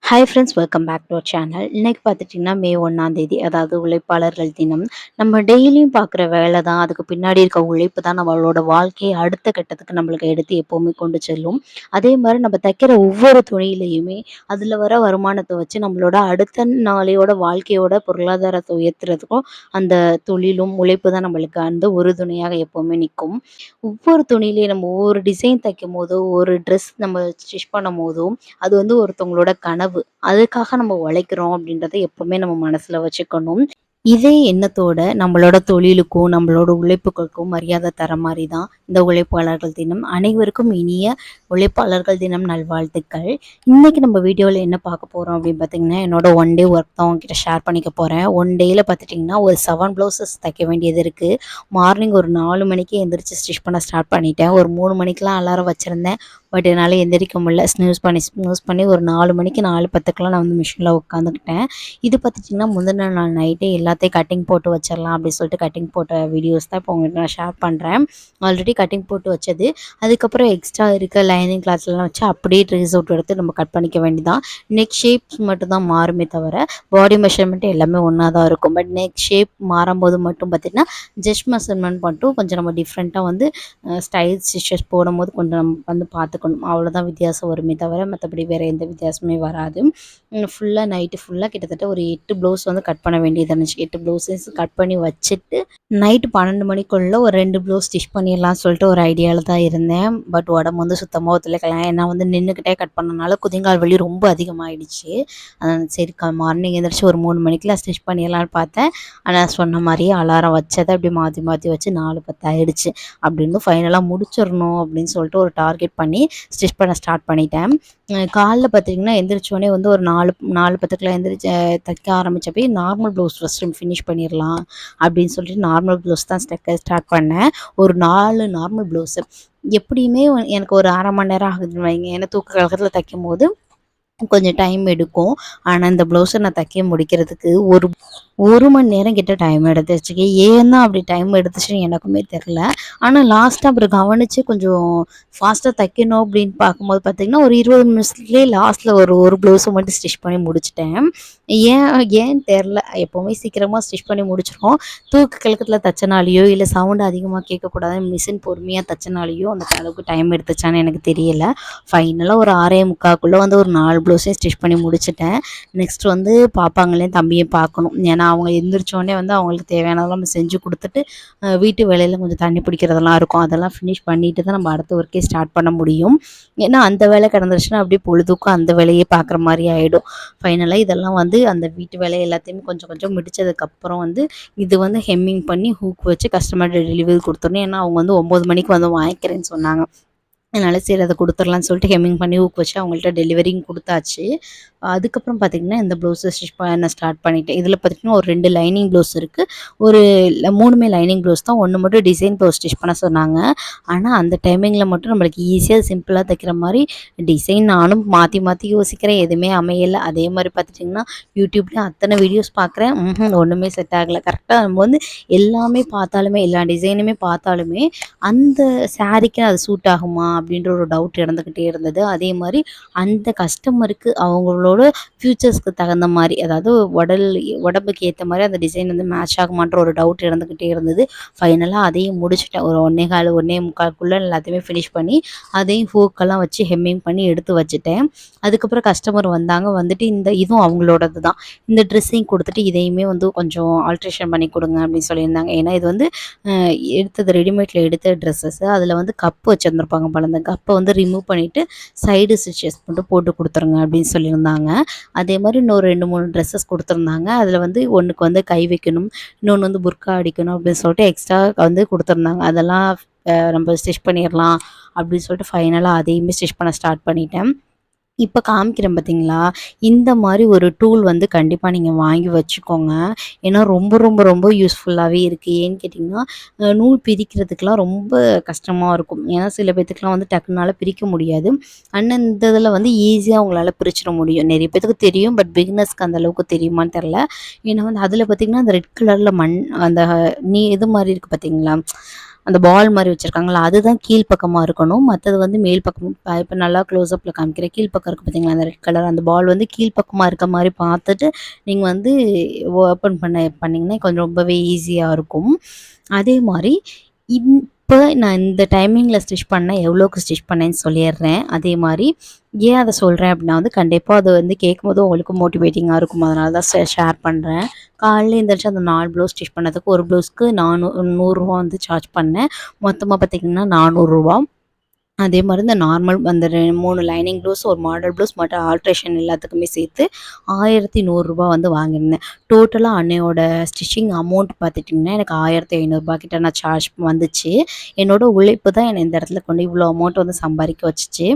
Hi friends, welcome back to our channel. இன்னைக்கு பார்த்துட்டிங்கன்னா மே 1 அதாவது உழைப்பாளர்கள் தினம். நம்ம டெய்லியும் பார்க்குற வேலை தான், அதுக்கு பின்னாடி இருக்க உழைப்பு தான் நம்மளோட வாழ்க்கையை அடுத்த கட்டத்துக்கு நம்மளுக்கு எடுத்து எப்போவுமே கொண்டு செல்லும். அதே மாதிரி நம்ம தைக்கிற ஒவ்வொரு துணியிலையுமே அதில் வர வருமானத்தை வச்சு நம்மளோட அடுத்த நாளையோட வாழ்க்கையோட பொருளாதாரத்தை உயர்த்துறதுக்கும் அந்த தொழிலும் உழைப்பு தான் நம்மளுக்கு அந்த ஒரு துணையாக எப்போவுமே நிற்கும். ஒவ்வொரு துணியிலையும் நம்ம ஒவ்வொரு டிசைன் தைக்கும் போதோ, ஒரு ட்ரெஸ் நம்ம ஸ்டிச் பண்ணும் போதோ, அது வந்து ஒருத்தவங்களோட கனவு. அதுக்காக நம்ம உழைக்கிறோம் அப்படின்றத எப்பவுமே நம்ம மனசுல வச்சுக்கணும். இதே எண்ணத்தோட நம்மளோட தொழிலுக்கும், நம்மளோட உழைப்புகளுக்கும் மரியாதை தர மாரி தான் இந்த உழைப்பாளர்கள் தினம். அனைவருக்கும் இனிய உழைப்பாளர்கள் தினம் நல்வாழ்த்துக்கள். இன்னைக்கு நம்ம வீடியோவில் என்ன பார்க்க போறோம் அப்படின்னு பார்த்தீங்கன்னா, என்னோட ஒன் டே ஒர்க் தான் உங்ககிட்ட ஷேர் பண்ணிக்க போறேன். ஒன் டேல பார்த்துட்டிங்கன்னா ஒரு 7 ப்ளவுசஸ் தைக்க வேண்டியது இருக்கு. மார்னிங் ஒரு 4 மணிக்கு எந்திரிச்சு ஸ்டிச் பண்ண ஸ்டார்ட் பண்ணிட்டேன். ஒரு 3 மணிக்கெலாம் அலாரம் வச்சுருந்தேன். பட் என்னால் எந்திரிக்க முடியல. ஸ்னூஸ் பண்ணி ஒரு 4 மணிக்கு 4:10க்குலாம் நான் வந்து மிஷினில் உட்காந்துக்கிட்டேன். இது பார்த்துட்டிங்கன்னா முந்தின நாள் நைட்டே எல்லாத்தையும் கட்டிங் போட்டு வச்சிடலாம் அப்படின்னு சொல்லிட்டு கட்டிங் போட்ட வீடியோஸ் தான் இப்போ உங்கள்கிட்ட நான் ஷேர் பண்ணுறேன். ஆல்ரெடி கட்டிங் போட்டு வச்சது. அதுக்கப்புறம் எக்ஸ்ட்ரா இருக்க லைனிங் கிளாத்லாம் வச்சு அப்படியே ட்ரேஸ் அவுட் எடுத்து நம்ம கட் பண்ணிக்க வேண்டியதான். நெக் ஷேப்ஸ் மட்டும் தான் மாறுமே தவிர பாடி மெஷர்மெண்ட் எல்லாமே ஒன்றா தான் இருக்கும். பட் நெக் ஷேப் மாறும்போது மட்டும் பார்த்திங்கன்னா ஜஸ்ட் மெஷர்மெண்ட் மட்டும் கொஞ்சம் நம்ம டிஃப்ரெண்ட்டாக வந்து ஸ்டைல் ஸ்டிச்சஸ் போடும்போது கொஞ்சம் நம்ம வந்து பார்த்துக்கணும். அவ்வளோதான் வித்தியாசம் வருமே தவிர மற்றபடி வேறு எந்த வித்தியாசமே வராது. ஃபுல்லாக நைட்டு ஃபுல்லாக கிட்டத்தட்ட ஒரு 8 ப்ளவுஸ் வந்து கட் பண்ண வேண்டியது இருந்துச்சு. 8 ப்ளவுஸஸ் கட் பண்ணி வச்சுட்டு நைட்டு 12 மணிக்குள்ளே ஒரு 2 ப்ளவுஸ் ஸ்டிச் பண்ணிடலாம்னு சொல்லிட்டு ஒரு ஐடியாவில் தான் இருந்தேன். பட் உடம்பு வந்து சுத்தமாக ஒத்துழைக்கலாம். ஏன்னா வந்து நின்றுக்கிட்டே கட் பண்ணனால குதிங்கால் வலி ரொம்ப அதிகமாகிடுச்சு. சரி மார்னிங் எழுந்திரிச்சு ஒரு 3 மணிக்கெலாம் ஸ்டிச் பண்ணிடலான்னு பார்த்தேன். ஆனால் சொன்ன மாதிரியே அலாரம் வச்சதை அப்படி மாற்றி மாற்றி வச்சு 4:10 ஆகிடுச்சு. அப்படின்னு ஃபைனலாக முடிச்சிடணும் அப்படின்னு சொல்லிட்டு ஒரு டார்கெட் பண்ணி ஸ்டிச் பண்ண ஸ்டார்ட் பண்ணிட்டேன். காலைல பார்த்திங்கன்னா எந்திரிச்சோடனே வந்து ஒரு 4:10க்குலாம் எந்திரிச்சு தைக்க ஆரம்பித்தப்பே நார்மல் ப்ளவுஸ் ஃபஸ்ட்டு ஃபினிஷ் பண்ணிடலாம் அப்படின்னு சொல்லிட்டு நார்மல் ப்ளவுஸ் தான் ஸ்டார்ட் பண்ணேன். ஒரு 4 நார்மல் ப்ளவுஸு எப்படியுமே எனக்கு ஒரு 1/2 மணி நேரம் ஆகுதுன்னு வைங்க. ஏன்னா தூக்க கலக்கத்தில் தைக்கும்போது கொஞ்சம் டைம் எடுக்கும். ஆனால் இந்த ப்ளவுஸை நான் தைக்க முடிக்கிறதுக்கு ஒரு மணி நேரம் கிட்ட டைம் எடுத்துச்சு. ஏன் தான் அப்படி டைம் எடுத்துச்சுன்னு எனக்குமே தெரில. ஆனால் லாஸ்ட்டாக அப்புறம் கவனித்து கொஞ்சம் ஃபாஸ்ட்டாக தைக்கணும் அப்படின்னு பார்க்கும்போது பார்த்திங்கன்னா ஒரு 20 நிமிஷத்துலேயே லாஸ்ட்டில் ஒரு ப்ளவுஸை மட்டும் ஸ்டிச் பண்ணி முடிச்சிட்டேன். ஏன்னு தெரில. எப்போவுமே சீக்கிரமாக ஸ்டிச் பண்ணி முடிச்சிடும். தூக்க கலக்கத்தில் தைச்சனாலேயோ இல்லை சவுண்டு அதிகமாக கேட்கக்கூடாதுன்னு மிஷின் பொறுமையாக தைச்சனாலேயோ அந்த அளவுக்கு டைம் எடுத்துச்சான்னு எனக்கு தெரியல. ஃபைனலாக ஒரு 6:45க்குள்ளே வந்து ஒரு 4 ப்ளவுஸையும் ஸ்டிச் பண்ணி முடிச்சிட்டேன். நெக்ஸ்ட் வந்து பாப்பாங்களையும் தம்பியும் பார்க்கணும். ஏன்னா அவங்க எந்திரிச்சோடனே வந்து அவங்களுக்கு தேவையானதெல்லாம் நம்ம செஞ்சு கொடுத்துட்டு வீட்டு வேலையில் கொஞ்சம் தண்ணி பிடிக்கிறதெல்லாம் இருக்கும். அதெல்லாம் ஃபினிஷ் பண்ணிட்டு தான் நம்ம அடுத்த ஒர்க்கே ஸ்டார்ட் பண்ண முடியும். ஏன்னா அந்த வேலை கிடந்துருச்சுன்னா அப்படியே பொழுதுக்கும் அந்த வேலையே பார்க்குற மாதிரி ஆகிடும். ஃபைனலாக இதெல்லாம் வந்து அந்த வீட்டு வேலை எல்லாத்தையுமே கொஞ்சம் கொஞ்சம் முடித்ததுக்கப்புறம் வந்து இது வந்து ஹெம்மிங் பண்ணி ஹூக் வச்சு கஸ்டமர்கிட்ட டெலிவரி கொடுத்துடணும். ஏன்னா அவங்க வந்து 9 மணிக்கு வந்து வாங்கிக்கிறேன்னு சொன்னாங்க. அதனால் சரி அதை கொடுத்துர்லான்னு சொல்லிட்டு ஹெம்மிங் பண்ணி ஹூக் வச்சு அவங்கள்ட்ட டெலிவரியும் கொடுத்தாச்சு. அதுக்கப்புறம் பார்த்திங்கன்னா இந்த ப்ளவுஸை ஸ்டிச் பண்ண ஸ்டார்ட் பண்ணிட்டேன். இதில் பார்த்திங்கன்னா ஒரு 2 லைனிங் ப்ளவுஸ் இருக்குது. ஒரு 3மே லைனிங் ப்ளவுஸ் தான். 1 மட்டும் டிசைன் ப்ளவுஸ் ஸ்டிச் பண்ண சொன்னாங்க. ஆனால் அந்த டைமிங்கில் மட்டும் நம்மளுக்கு ஈஸியாக சிம்பிளாக தைக்கிற மாதிரி டிசைன் நானும் மாற்றி மாற்றி யோசிக்கிறேன். எதுவுமே அமையலை. அதே மாதிரி பார்த்துட்டிங்கன்னா யூடியூப்லேயும் அத்தனை வீடியோஸ் பார்க்குறேன். ஒன்றுமே செட் ஆகலை. கரெக்டாக நம்ம வந்து எல்லாமே பார்த்தாலுமே எல்லா டிசைனுமே பார்த்தாலுமே அந்த சாரீக்கு அது சூட் ஆகுமா அப்படின்ற ஒரு டவுட் இருந்துக்கிட்டே இருந்தது. அதே மாதிரி அந்த கஸ்டமருக்கு அவங்களோட ஃபியூச்சர்ஸ்க்கு தகுந்த மாதிரி, அதாவது உடம்புக்கு ஏற்ற மாதிரி அந்த டிசைன் வந்து மேட்ச் ஆகுமான்ற ஒரு டவுட் இருந்துக்கிட்டே இருந்தது. ஃபைனலாக அதையும் முடிச்சுட்டேன். ஒரு 1:15 எல்லாத்தையுமே ஃபினிஷ் பண்ணி அதையும் ஹூக்கெல்லாம் வச்சு ஹெம்மிங் பண்ணி எடுத்து வச்சுட்டேன். அதுக்கப்புறம் கஸ்டமர் வந்தாங்க. வந்துட்டு இதுவும் அவங்களோடது தான். இந்த ட்ரெஸ்ஸையும் கொடுத்துட்டு இதையுமே வந்து கொஞ்சம் ஆல்ட்ரேஷன் பண்ணி கொடுங்க அப்படின்னு சொல்லியிருந்தாங்க. ஏன்னா இது வந்து எடுத்தது ரெடிமேடில் எடுத்த ட்ரெஸ்ஸஸ். அதில் வந்து கப்பு வச்சுருந்துருப்பாங்க போல. அந்த கப்பை வந்து ரிமூவ் பண்ணிவிட்டு சைடு ஸ்டிச்சஸ் மட்டும் போட்டு கொடுத்துருங்க அப்படின்னு சொல்லியிருந்தாங்க. அதே மாதிரி இன்னொரு 2-3 ட்ரெஸ்ஸஸ் கொடுத்துருந்தாங்க. அதில் வந்து ஒன்றுக்கு வந்து கை வைக்கணும், இன்னொன்று வந்து புர்கா அடிக்கணும் அப்படின்னு சொல்லிட்டு எக்ஸ்ட்ரா வந்து கொடுத்துருந்தாங்க. அதெல்லாம் நம்ம ஸ்டிச் பண்ணிடலாம் அப்படின்னு சொல்லிட்டு ஃபைனலாக அதையுமே ஸ்டிச் பண்ண ஸ்டார்ட் பண்ணிட்டேன். இப்போ காமிக்கிறேன் பார்த்தீங்களா, இந்த மாதிரி ஒரு டூல் வந்து கண்டிப்பாக நீங்கள் வாங்கி வச்சுக்கோங்க. ஏன்னா ரொம்ப ரொம்ப ரொம்ப யூஸ்ஃபுல்லாகவே இருக்குது. ஏன்னு கேட்டிங்கன்னா நூல் பிரிக்கிறதுக்கெலாம் ரொம்ப கஷ்டமாக இருக்கும். ஏன்னா சில பேத்துக்குலாம் வந்து டக்குனால பிரிக்க முடியாது. ஆனால் இந்த இதில் வந்து ஈஸியாக உங்களால் பிரிச்சிட முடியும். நிறைய பேத்துக்கு தெரியும். பட் பிகினர்ஸ்க்கு அந்த அளவுக்கு தெரியுமான்னு தெரில. ஏன்னா வந்து அதில் பார்த்திங்கன்னா அந்த ரெட் கலரில் அந்த இது மாதிரி இருக்குது பார்த்தீங்களா, அந்த பால் மாரி வச்சிருக்காங்கல்ல, அதுதான் கீழ் பக்கமா இருக்கணும். மத்தது வந்து மேல் பக்கம். இப்ப நல்லா க்ளோஸ் அப்ல காமிக்கிறேன். கீழ் பக்கம் இருக்கு பார்த்தீங்களா, அந்த ரெட் கலர் அந்த பால் வந்து கீழ் பக்கமா இருக்க மாரி பார்த்துட்டு, நீங்க வந்து ஓப்பன் பண்ணீங்கன்னா கொஞ்சம் ரொம்பவே ஈஸியா இருக்கும். அதே மாரி இப்ப நான் இந்த டைமிங்கில ஸ்டிச் பண்ணேன். எவ்வளோக்கு ஸ்டிச் பண்ணேன்னு சொல்லிர்றேன். அதே மாரி ஏன் அத சொல்றேன் அப்டின்னா வந்து, கண்டிப்பா அது வந்து கேட்கும்போது உங்களுக்கு மோட்டிவேட்டிங்கா இருக்கும். அதனால தான் ஷேர் பண்றேன். காலைல எந்திரிச்சு அந்த 4 ப்ளவுஸ் ஸ்டிச் பண்ணதுக்கு, ஒரு ப்ளவுஸ்க்கு ரூ. 100 வந்து சார்ஜ் பண்ணேன். மொத்தமா பார்த்தீங்கன்னா ரூ. 400. அதே மாரி இந்த நார்மல் அந்த 3 லைனிங் ப்ளவுஸ், ஒரு மாடல் ப்ளவுஸ் மற்றும் ஆல்ட்ரேஷன் எல்லாத்துக்குமே சேர்த்து ரூ. 1100 வந்து வாங்கியிருந்தேன். டோட்டலா அன்னையோட ஸ்டிச்சிங் அமௌண்ட் பார்த்துட்டிங்கன்னா, எனக்கு ரூ. 1500 கிட்ட நான் சார்ஜ் வந்துச்சு. என்னோட உழைப்பு தான் என்ன இந்த இடத்துல கொண்டு இவ்வளோ அமௌண்ட் வந்து சம்பாதிக்க வச்சுச்சு.